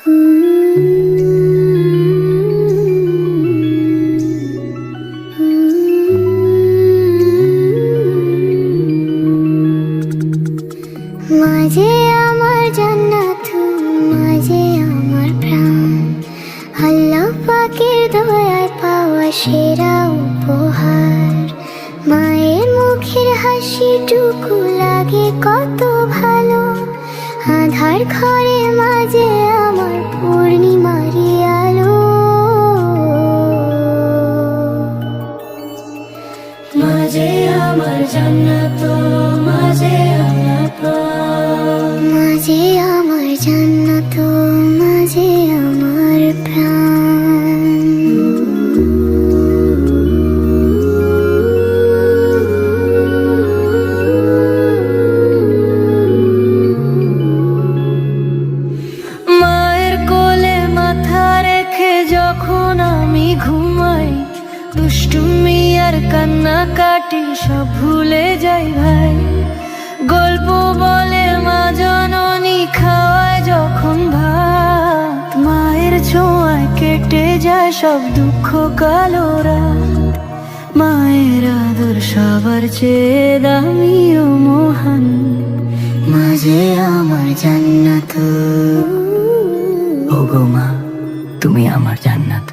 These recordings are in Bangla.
মাঝে আমার জান্নাত, মাঝে আমার প্রাণ, আল্লাহ পাকের দয়ায় পাওয়া সেরা উপহার। মায়ের মুখের হাসিটুকু লাগে কত ভালো, আধার ঘরে মাঝে আমার পূর্ণিমারি আলো। মাঝে আমার জান্নাত, মাঝে আমার প্রাণ, মাঝে আমার জান্নাত, মাঝে আমার প্রাণ। মায়ের কোলে মাথা রেখে যখন আমি ঘুমাই, দুষ্টুমি আর কান্নাকাটি সব ভুলে যাই ভাই। গল্প বলে মা জননী খাওয়ায় যখন ভাত, মায়ের ছোঁয়ায় কেটে যায় সব দুঃখ কালো রাত। মায়ের আদর সবার চেয়ে দামি ও মহান, মাঝে আমার জান্নাত, ওগো মা তুমি আমার জান্নাত।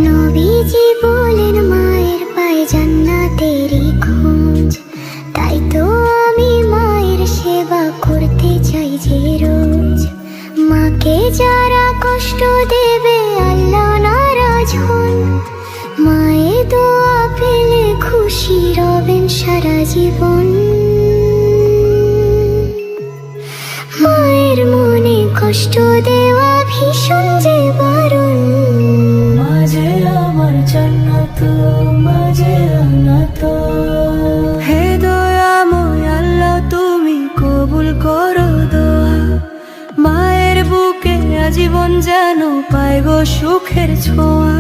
নবীজি বলেন মায়ের পায়ে জান্নাতেরই খোঁজ, তাই তো আমি মায়ের সেবা করতে চাই যে রোজ। মাকে যারা কষ্ট দেবে আল্লাহ নারাজ হন, মায়ের দোয়া পেলে খুশি রবেন সারা জীবন। মায়ের মনে কষ্ট দেওয়া ভীষণ যে বারণ, মাঝে আমার জান্নাত, মাঝে জান্নাত। হে দয়াময় আল্লাহ তুমি কবুল করো দোয়া, মায়ের বুকে আজীবন যেন পায় গো সুখের ছোঁয়া।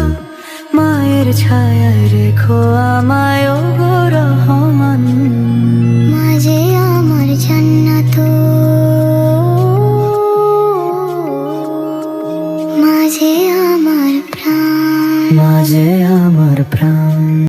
মায়ের ছায়ায় রেখো আমায় ওগো রহমান।